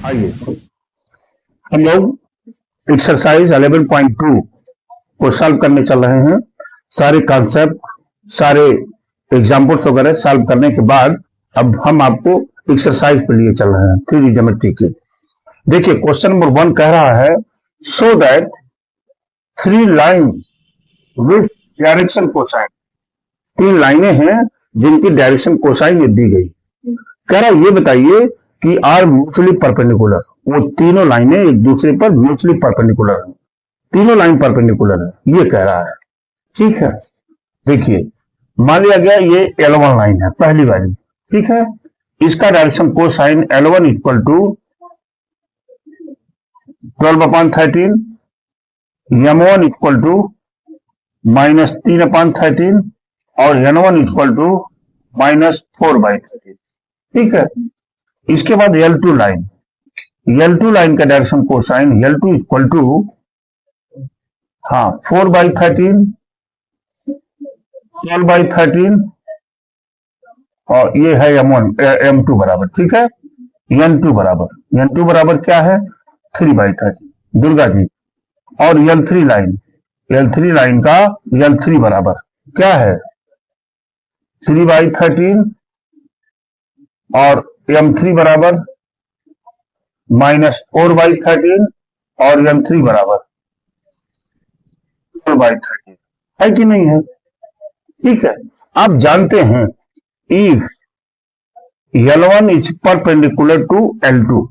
आइए हम लोग एक्सरसाइज 11.2 को सॉल्व करने चल रहे हैं। सारे कॉन्सेप्ट, सारे एग्जाम्पल्स वगैरह सॉल्व करने के बाद अब हम आपको एक्सरसाइज पे लिए चल रहे हैं 3D ज्योमेट्री की। देखिए क्वेश्चन नंबर 1 कह रहा है so that 3 lines with direction cosine. 3 लाइनें हैं जिनकी डायरेक्शन कोसाइन ये दी गई। कह रहा है ये बताइए कि आर म्यूचुअली परपेंडिकुलर। वो तीनों लाइनें एक दूसरे पर म्यूचुअली परपेंडिकुलर हैं, तीनों लाइन परपेंडिकुलर है, ये कह रहा है। ठीक है, देखिए मान लिया गया ये L1 लाइन है, पहली वाली। ठीक है, इसका direction cosine L1 equal to 12/13, M1 equal to -3/13 और N1 इक्वल टू -4/13। ठीक है, इसके बाद L2 लाइन, L2 लाइन का direction cosine L2 equal to 4/13, 12/13 और ये है M2 बराबर। ठीक है, N2 बराबर क्या है 3/13 दुर्गा जी। और L3 लाइन का L3 बराबर क्या है 3/13 और M3 बराबर -4/13 और M3 बराबर 4/13 है कि नहीं है। ठीक है, आप जानते हैं if L1 is perpendicular to L2,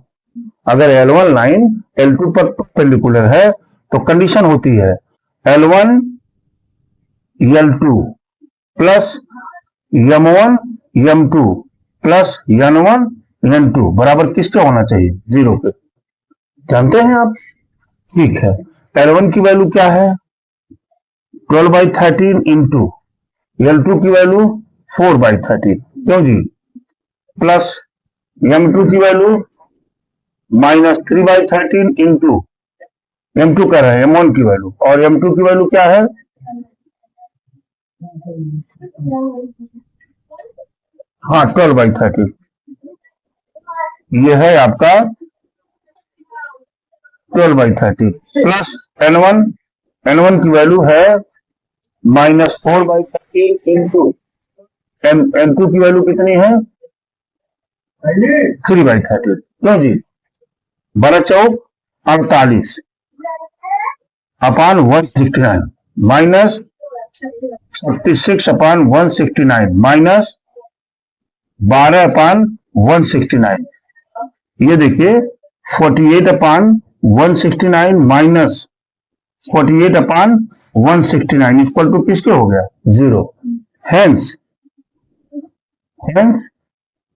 अगर L1 लाइन L2 पर परपेंडिकुलर है तो कंडीशन होती है L1 L2 plus M1 M2 plus N1 N2 बराबर किसके होना चाहिए 0 के। जानते हैं आप। ठीक है, L1 की वैल्यू क्या है 12/13 इंटू L2 की वैल्यू 4/13, क्यों जी, प्लस M2 की वैल्यू -3/13 इंटू M2 कर रहे हैं M1 की वैल्यू, और M2 की वैल्यू क्या है 12/13। ये है आपका 12/13 प्लस N1 की वैल्यू है -4/13 इंटू N2 की वैल्यू कितनी है 3/13, क्यों जी, 12×4 48 अपान 169 माइनस 36/169 माइनस 12/169। ये देखिए 48/169 माइनस 48/169 इक्वल टू किसके हो गया 0। Hence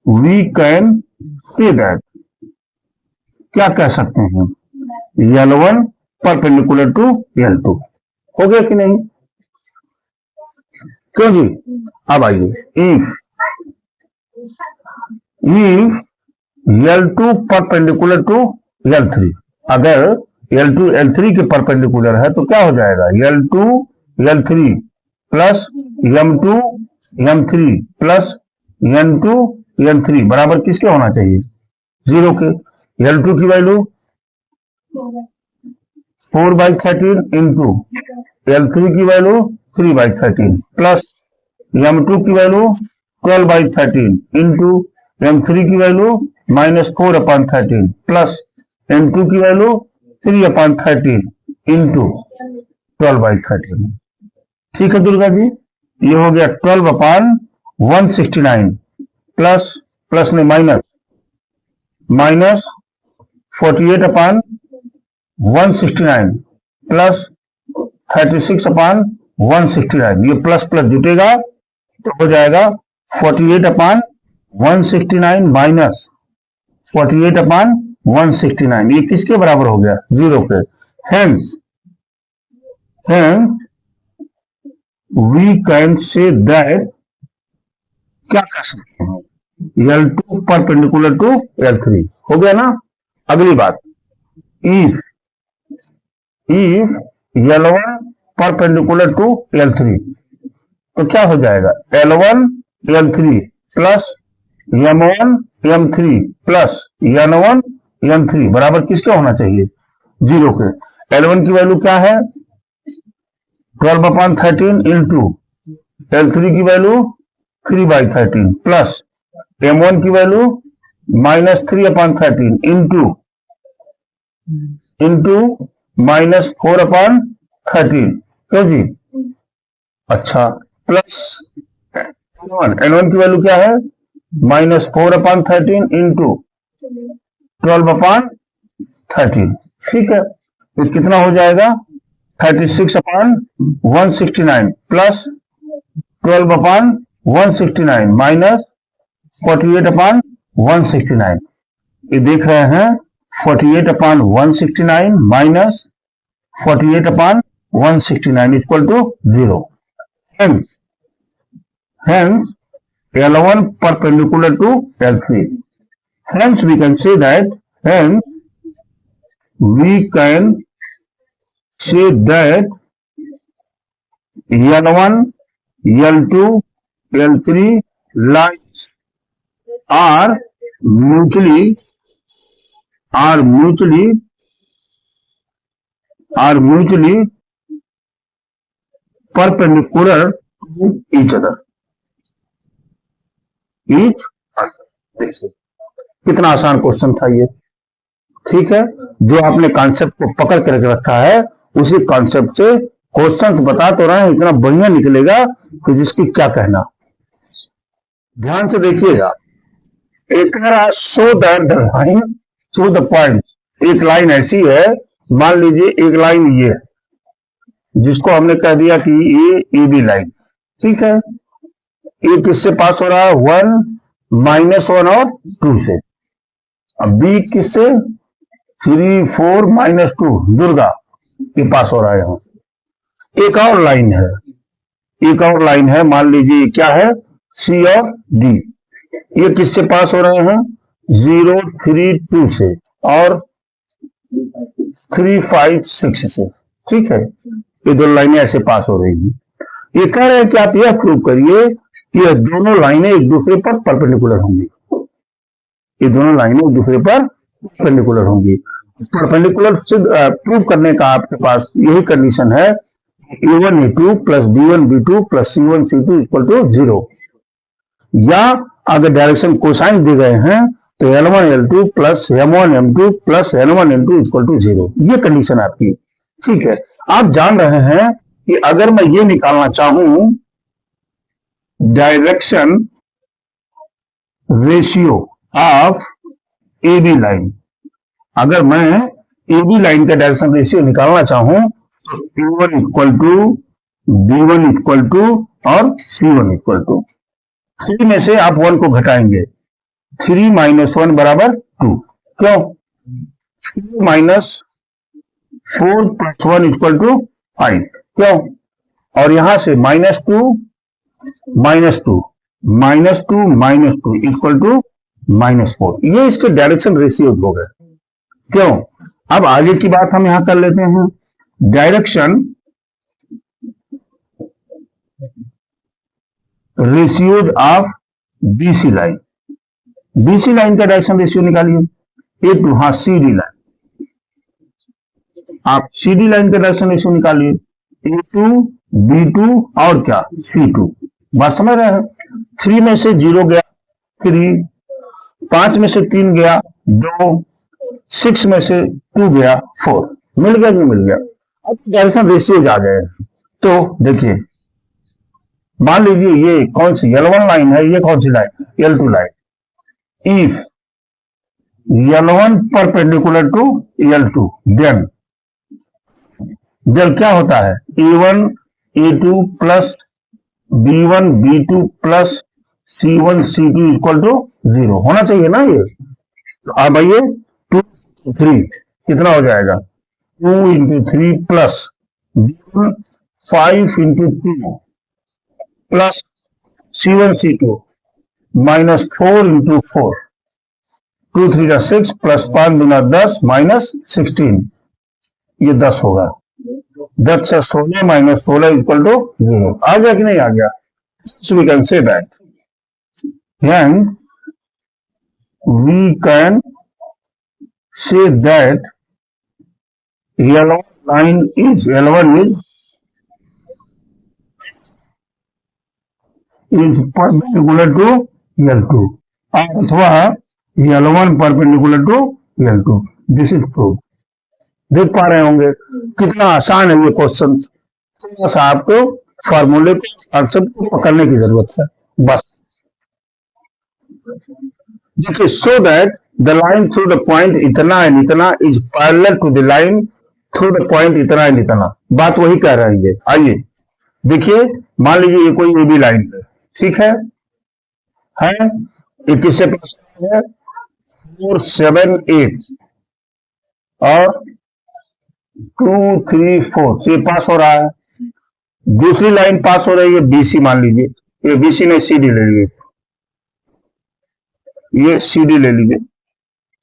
we can say that, क्या कह सकते हैं L1 परपेंडिकुलर टू L2। हो गया कि नहीं, क्यों जी। अब आइए if L2 perpendicular to L3, अगर L2 L3 के परपेंडिकुलर है तो क्या हो जाएगा L2 L3 plus M2 M3 plus N2 N3 बराबर किसके होना चाहिए 0 के। L2 की वैल्यू 4/13 इंटू L3 की वैल्यू 3/13 प्लस M2 की वैल्यू 12/13 इंटू M3 की वैल्यू -4/13 प्लस N2 की वैल्यू 3/13 इंटू 12/13। ठीक है दुर्गा जी, ये हो गया 12/169 प्लस में माइनस 48/169 प्लस 36/169, ये प्लस जुटेगा तो हो जाएगा 48/169 माइनस 48/169, ये किसके बराबर हो गया 0 के। Hence we can say that, क्या कर सकते हैं L2 परपेंडिकुलर टू L3। हो गया ना। अगली बात, if L1 perpendicular to L3 तो क्या हो जाएगा L1 L3 plus M1 M3 plus N1 n3 बराबर किसके होना चाहिए? 0 के। L1 की वैल्यू क्या है? 12/13 इंटू L3 की वैल्यू 3/13 प्लस M1 की वैल्यू -3/13 इंटू -4/13। क्यों जी? अच्छा, प्लस N1 की वैल्यू क्या है? -4/13 इंटू 12/13। ठीक है, तो कितना हो जाएगा? 36/169 प्लस 12/169 माइनस 48/169। ये देख रहे हैं 48/169 minus 48/169 equal to 0। Hence L1 perpendicular to L3. Hence we can say that L1, L2, L3 lines are mutually perpendicular to each other. देखिए कितना आसान क्वेश्चन था ये। ठीक है, जो आपने कॉन्सेप्ट को पकड़ कर रखा है उसी कॉन्सेप्ट से क्वेश्चन बता तो रहे हैं, इतना बढ़िया निकलेगा कि जिसकी क्या कहना। ध्यान से देखिएगा, एक show the line to the point. एक लाइन ऐसी है, मान लीजिए एक लाइन ये जिसको हमने कह दिया कि ये AB लाइन। ठीक है, ये किससे पास हो रहा है? 1, -1 और 2 से। अब B किससे? 3, 4, -2 दुर्गा के पास हो रहा है। यहाँ एक और लाइन है, मान लीजिए क्या है? C और D। ये किससे पास हो रहे हैं? 0, 3, 2 से और 3, 5, 6 से। ठीक है, ये दो लाइनें ऐसे पास हो रही हैं। ये कह रहे हैं कि आप यह प्रूव करिए कि ये दोनों लाइनें एक दूसरे पर परपेंडिकुलर होंगी। ये दोनों लाइनें एक दूसरे पर परपेंडिकुलर होंगी। परपेंडिकुलर प्रूव करने का आपके पास यही कंडीशन है, A1 A2 plus B1 B2 plus C1 C2 equal to 0। या अगर डायरेक्शन कोसाइन दिए गए हैं तो L1 L2 plus M1 M2 plus N1 N2 equal to 0। ये कंडीशन आपकी। ठीक है, आप जान रहे हैं कि अगर मैं ये निकालना चाहूं direction ratio of AB line, अगर मैं AB लाइन का डायरेक्शन रेशियो निकालना चाहूं तो A1 equal to B1 equal to और C1 इक्वल टू 3 में से आप 1 को घटाएंगे। 3 - 1 बराबर 2। क्यों? 3 - 4 + 1 इक्वल टू 5। क्यों? और यहां से -2 इक्वल टू -4। ये इसके डायरेक्शन रेशियो हो गए। क्यों? अब आगे की बात हम यहां कर लेते हैं। Direction ratio of BC line. BC line का डायरेक्शन रेशियो निकालिए। A2, हाँ CD लाइन, आप CD लाइन का डायरेक्शन रेशियो निकालिए। A2 B2 और क्या? C2। बात समझ रहे हैं? 3 में से 0 गया 3, 5 में से 3 गया 2, 6 में से 2 गया 4। मिल गया कि मिल गया? अब डायरेक्शन रेशियो आ गए। तो देखिए, मान लीजिए ये कौन सी L1 लाइन है, ये कौन सी line? L2 line. If L1 perpendicular to L2 then क्या होता है? A1 A2 plus B1 B2 plus C1 C2 equal to 0 होना चाहिए ना ये। तो अब आइए 2 3 कितना हो जाएगा? 2 × 3 plus 5 × 2 plus C1 C2 -4 × 4, 2 3 6 plus 5 × 10 -16, ये 10 होगा। 10 से 16 - 16 इक्वल टू 0। आ गया कि नहीं आ गया? So we can say that then we can say that L1 line is perpendicular to L2 अथवा L1 perpendicular to L2. This is proof. देख पा रहे होंगे कितना आसान है ये क्वेश्चन. थोड़ा सा आपको फॉर्मूले को कॉन्सेप्ट को पकड़ने की जरूरत है बस. देखिए, so that the line through the point इतना एंड इतना is parallel to the line through the point इतना एंड इतना. बात वही कह रही है. आइए देखिए, मान लीजिए ये कोई एबी लाइन है, ठीक है. ये किससे पास है? 4, 7, 8 और 2, 3, 4 से पास हो रहा है. दूसरी लाइन पास हो रही है बीसी. मान लीजिए ये बीसी ने सीडी ले लीजिए, ये सीडी ले लीजिए.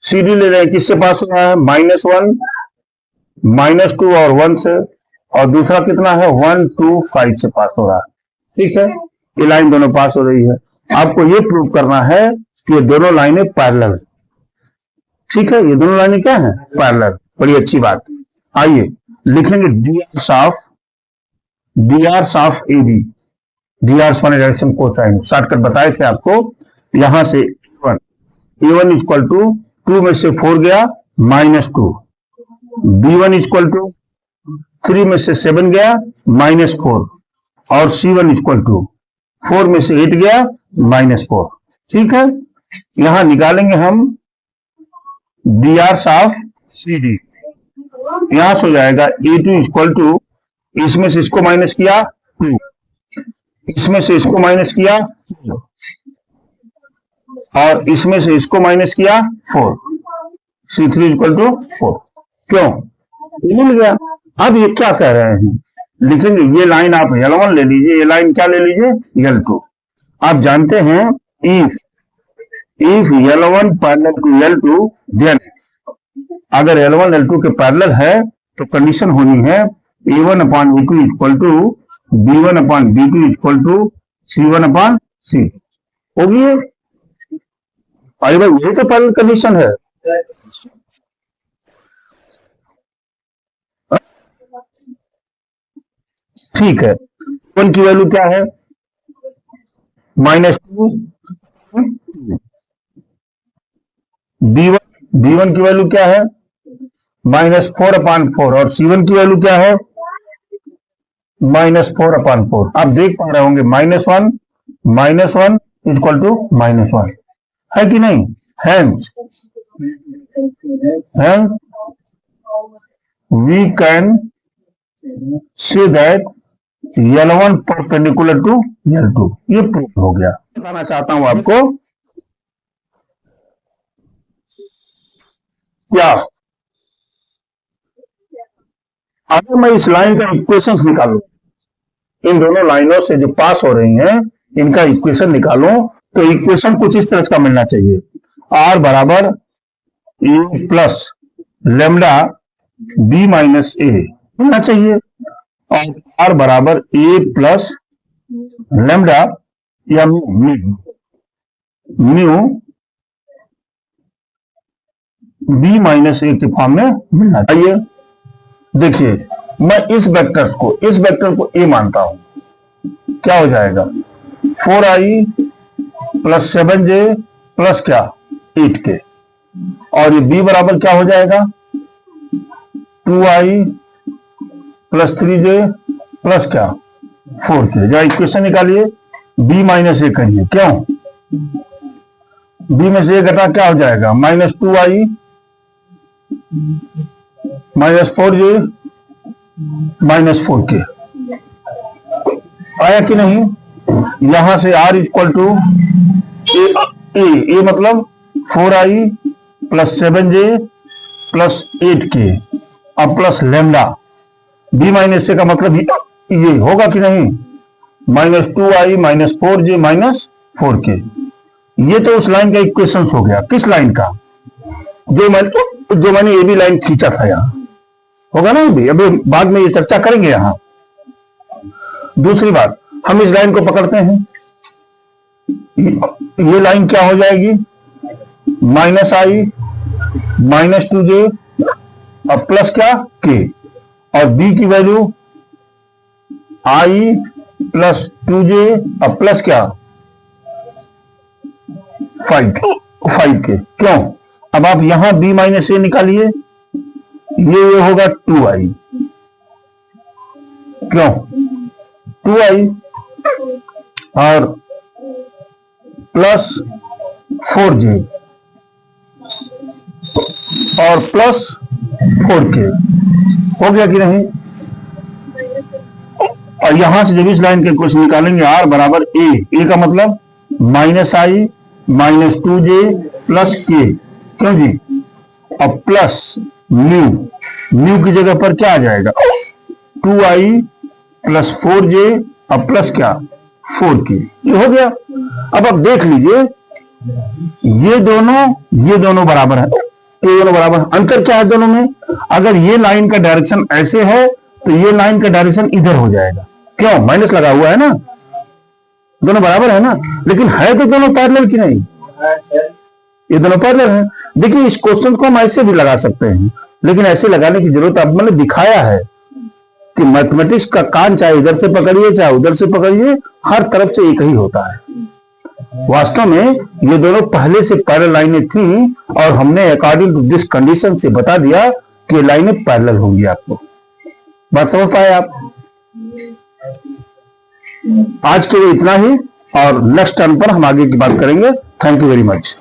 सीडी ले रहे हैं, किससे पास हो रहा है? -1, -2 और 1 से. और दूसरा कितना है? 1, 2, 5 से पास हो रहा है. ठीक है, ये लाइन दोनों पास हो रही है. आपको ये प्रूव करना है कि ये दोनों लाइनें पैरेलल है. ठीक है, ये दोनों लाइनें क्या है? पैरेलल. बड़ी अच्छी बात. आइए लिखेंगे drs ऑफ AB. drs माने डायरेक्शन कोसाइन. शॉर्टकट बताए थे आपको. यहां से A1 इक्वल टू 2 में से 4 गया -2. B1 इक्वल टू 3 में से 7 गया -4. और C1 इक्वल टू 4 में से 8 गया -4. ठीक है, यहां निकालेंगे हम drs ऑफ CD. यहां से हो जाएगा A2 इक्वल टू, इसमें से इसको माइनस किया 2, इसमें से इसको माइनस किया 2 और इसमें से इसको माइनस किया 4. C3 equal to 4. क्यों? ये मिल गया. अब ये क्या कह रहे हैं? लिखेंगे ये लाइन आप L1 ले लीजिए, ये लाइन क्या ले लीजिए? L2. आप जानते हैं if L1 parallel to L2 then, अगर L1 L2 के पैरेलल है तो कंडीशन होनी है A1 upon A2 equal to B1 upon B2 equal to C1 upon C. होगी ये? अरे भाई यही तो पैरेलल कंडीशन है. ठीक है, 1 की वैल्यू क्या है? -2. B1 की वैल्यू क्या है? -4/4. और C1 की वैल्यू क्या है? -4/4. आप देख पा रहे होंगे -1 इक्वल टू -1 है कि नहीं? Hence we can say that L1 perpendicular to L2. ये प्रूफ हो गया. बताना चाहता हूं आपको क्या, अगर मैं इस लाइन का इक्वेशन निकालूं, इन दोनों लाइनों से जो पास हो रही हैं इनका इक्वेशन निकालूं, तो इक्वेशन कुछ इस तरह का मिलना चाहिए. R बराबर A plus lambda B minus A मिलना चाहिए. और R बराबर A प्लस लेमडा या म्यू B माइनस A के फॉर्म में मिलना चाहिए. देखिए, मैं इस वेक्टर को A मानता हूं. क्या हो जाएगा? 4i प्लस 7j प्लस क्या? 8k. और ये B बराबर क्या हो जाएगा? 2i प्लस 3j प्लस क्या? 4k. जरा इक्वेशन निकालिए. B माइनस A करिए. क्यों? B में से A घटा क्या हो जाएगा? -2i -4j -4k. आया कि नहीं? यहां से R इक्वल टू ए मतलब 4i plus 7j plus 8k अब प्लस लेमडा. B माइनस ए का मतलब ये होगा कि नहीं? -2i -4j -4k. ये तो उस लाइन का इक्वेशन हो गया. किस लाइन का? जो मैंने ये भी लाइन खींचा था. यहां होगा ना भी. अभी बाद में ये चर्चा करेंगे. यहां दूसरी बात, हम इस लाइन को पकड़ते हैं. ये लाइन क्या हो जाएगी? -i -2j और प्लस क्या k, और b की वैल्यू i प्लस 2j और प्लस क्या 5k। क्यों? अब आप यहां b माइनस a निकालिए, ये होगा 2i। क्यों? 2i और प्लस 4j और प्लस 4k। हो गया कि नहीं? और यहां से जब इस लाइन के कुछ निकालेंगे r बराबर a का मतलब -i minus 2j plus k। क्यों जी? अब प्लस म्यू की जगह पर क्या आ जाएगा 2i प्लस 4j और प्लस क्या 4k। ये हो गया। अब आप देख लीजिए ये दोनों बराबर है, ये दोनों बराबर है। अंतर क्या है दोनों में? अगर ये लाइन का डायरेक्शन ऐसे है तो ये लाइन का डायरेक्शन इधर हो जाएगा। क्यों? माइनस लगा हुआ है ना, दोनों बराबर है ना। लेकिन है तो दोनों पैरेलल की नहीं, ये दोनों पैरेलल हैं। देखिए इस क्वेश्चन को हम ऐसे भी लगा सकते हैं, लेकिन ऐसे लगाने की जरूरत, अब मैंने दिखाया है कि मैथमेटिक्स का कान चाहे इधर से पकड़िए चाहे उधर से पकड़िए, हर तरफ से एक ही होता है। वास्तव में ये दोनों पहले से पैरेलल लाइनें थी और हमने अकॉर्डिंग टू दिस कंडीशन से बता दिया कि लाइनें पैरेलल होंगी। आपको बात समझ पाए आप? आज के लिए इतना ही, और नेक्स्ट टर्न पर हम आगे की बात करेंगे। Thank you very much.